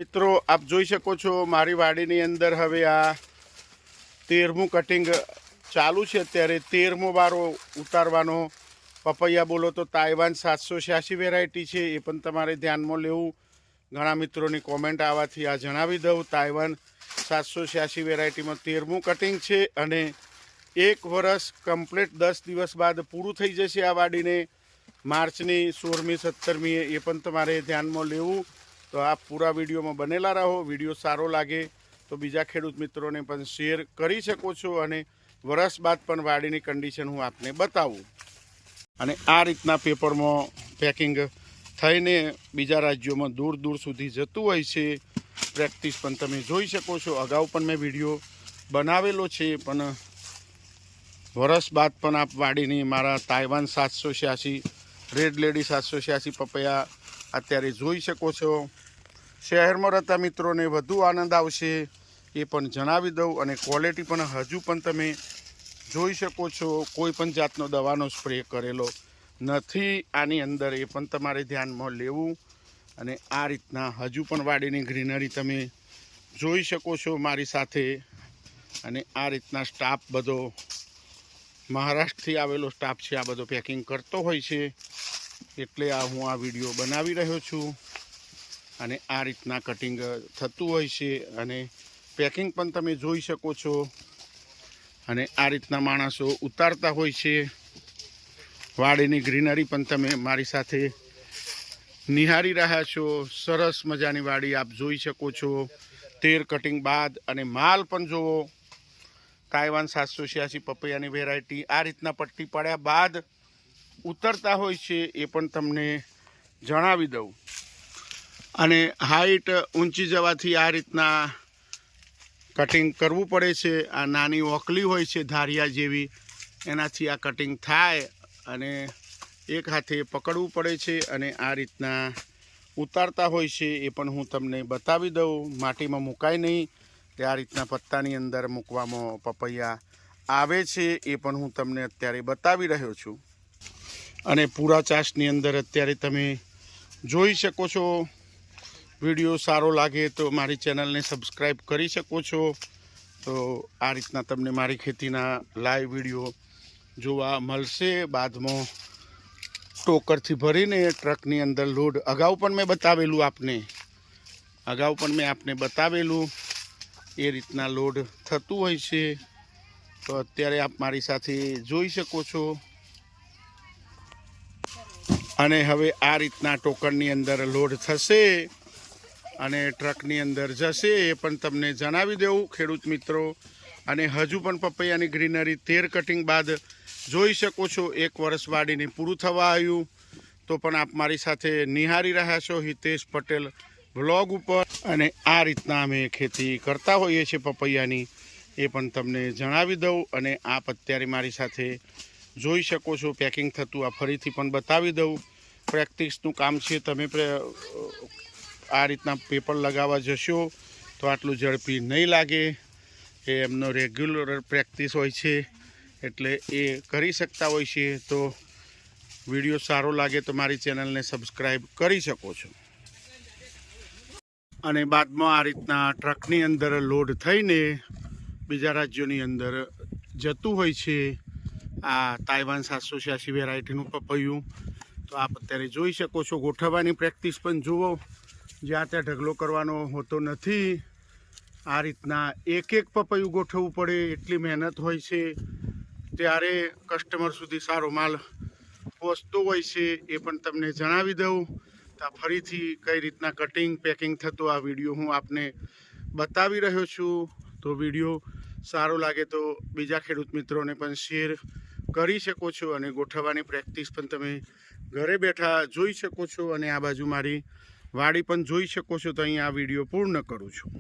મિત્રો આપ જોઈ શકો છો મારી વાડીની અંદર હવે આ 13મું કટિંગ ચાલુ છે। અત્યારે 13મો વારો ઉતારવાનો। પપૈયા બોલો તો તાઇવાન 786 વેરાયટી છે, એ પણ તમારે ધ્યાનમાં લેવું। ઘણા મિત્રોની કોમેન્ટ આવવાથી આ જણાવી દઉં। તાઇવાન 786 વેરાયટીમાં 13મું કટિંગ છે અને 1 વર્ષ કમ્પ્લીટ 10 દિવસ બાદ પૂરું થઈ જશે આ વાડીને। માર્ચની 16મી 17મી એ પણ તમારે ધ્યાનમાં લેવું। તો આપ પૂરા વિડીયોમાં બનેલા રહો। વિડીયો સારો લાગે તો બીજા ખેડૂત મિત્રોને પણ શેર કરી શકો છો અને વર્ષ બાદ પણ વાડીની કન્ડિશન હું આપને બતાવું। અને આ રીતના પેપરમાં પેકિંગ થઈને બીજા રાજ્યોમાં દૂર દૂર સુધી જતું હોય છે। પ્રેક્ટિસ પણ તમે જોઈ શકો છો। અગાઉ પણ મેં વિડીયો બનાવેલો છે, પણ વર્ષ બાદ પણ આપ વાડીની મારા તાઇવાન 786 રેડ લેડી 786 પપૈયા અત્યારે જોઈ શકો છો। શહેરમાં રહેતા મિત્રોને વધુ આનંદ આવશે એ પણ જણાવી દઉં। અને ક્વોલિટી પણ હજુ પણ તમે જોઈ શકો છો, કોઈ પણ જાતનો દવાનો સ્પ્રે કરેલો નથી આની અંદર, એ પણ તમારે ધ્યાનમાં લેવું। અને આ રીતના હજુ પણ વાડીની ગ્રીનરી તમે જોઈ શકો છો મારી સાથે। અને આ રીતના સ્ટાફ બધો મહારાષ્ટ્રથી આવેલો સ્ટાફ છે, આ બધો પેકિંગ કરતો હોય છે, એટલે હું આ વિડીયો બનાવી રહ્યો છું। અને આ રીતના કટિંગ થતું હોય છે અને પેકિંગ પણ તમે જોઈ શકો છો। અને આ રીતના માણસો ઉતારતા હોય છે। વાડીની ગ્રીનરી પણ તમે મારી સાથે નિહાળી રહ્યા છો। સરસ મજાની વાડી આપ જોઈ શકો છો 13 કટિંગ બાદ। અને માલ પણ જુઓ, તાઇવાન 786 પપૈયાની વેરાયટી આ રીતના પટ્ટી પડ્યા બાદ ઉતરતા હોય છે, એ પણ તમને જણાવી દઉં। અને હાઈટ ઊંચી જવાથી આ રીતના કટિંગ કરવું પડે છે। આ નાની ઓકલી હોય છે ધારિયા જેવી, એનાથી આ કટિંગ થાય અને એક હાથે પકડવું પડે છે અને આ રીતના ઉતારતા હોય છે, એ પણ હું તમને બતાવી દઉં। માટીમાં મુકાય નહીં, તે આ રીતના પત્તાની અંદર મૂકવામાં પપૈયા આવે છે, એ પણ હું તમને અત્યારે બતાવી રહ્યો છું। અને પૂરા ચાસની અંદર અત્યારે તમે જોઈ શકો છો। વિડીયો સારો લાગે તો મારી ચેનલને સબસ્ક્રાઈબ કરી શકો છો। તો આ રીતના તમને મારી ખેતીના લાઈવ વિડીયો જોવા મળશે। બાદમાં ટોકરથી ભરીને ટ્રકની અંદર લોડ, અગાઉ પણ મેં બતાવેલું એ રીતના લોડ થતું હોય છે। તો અત્યારે આપ મારી સાથે જોઈ શકો છો। અને હવે આ રીતના ટોકરની અંદર લોડ થશે અને ટ્રકની અંદર જશે, એ પણ તમને જણાવી દેવું ખેડૂત મિત્રો। અને હજુ પણ પપૈયાની ગ્રીનરી 13 કટિંગ બાદ જોઈ શકો છો। 1 વર્ષ વાડીને પૂરું થવા આવ્યું, તો પણ આપ મારી સાથે નિહાળી રહ્યા છો હિતેશ પટેલ વ્લોગ ઉપર। અને આ રીતના અમે ખેતી કરતા હોઈએ છીએ પપૈયાની, એ પણ તમને જણાવી દઉં। અને આપ અત્યારે મારી સાથે જોઈ શકો છો પેકિંગ થતું, આ ફરીથી પણ બતાવી દઉં। પ્રેક્ટિસનું કામ છે, તમે આ રીતના પેપર લગાવવા જશો તો આટલું ઝડપી નહીં લાગે, એ એમનો રેગ્યુલર પ્રેક્ટિસ હોય છે, એટલે એ કરી શકતા હોય છે। તો વિડીયો સારો લાગે તો મારી ચેનલને સબસ્ક્રાઈબ કરી શકો છો। અને બાદમાં આ રીતના ટ્રકની અંદર લોડ થઈને બીજા રાજ્યોની અંદર જતું હોય છે આ તાઇવાન 786 વેરાયટીનું પપૈયું। તો આપ અત્યારે જોઈ શકો છો। ગોઠવવાની પ્રેક્ટિસ પણ જુઓ, જ્યાં ત્યાં ઢગલો કરવાનો હોતો નથી। આ રીતના એક એક પપૈયું ગોઠવવું પડે, એટલી મહેનત હોય છે, ત્યારે કસ્ટમર સુધી સારો માલ પહોંચતો હોય છે, એ પણ તમને જણાવી દઉં। તો ફરીથી કઈ રીતના કટિંગ પેકિંગ થતું આ વિડીયો હું આપને બતાવી રહ્યો છું। તો વિડીયો સારો લાગે તો બીજા ખેડૂત મિત્રોને પણ શેર કરી શકો છો। અને ગોઠવવાની પ્રેક્ટિસ પણ તમે ઘરે બેઠા જોઈ શકો છો। અને આ બાજુ મારી વાડી પણ જોઈ શકો છો। તો અહીં આ વિડીયો પૂર્ણ કરું છું।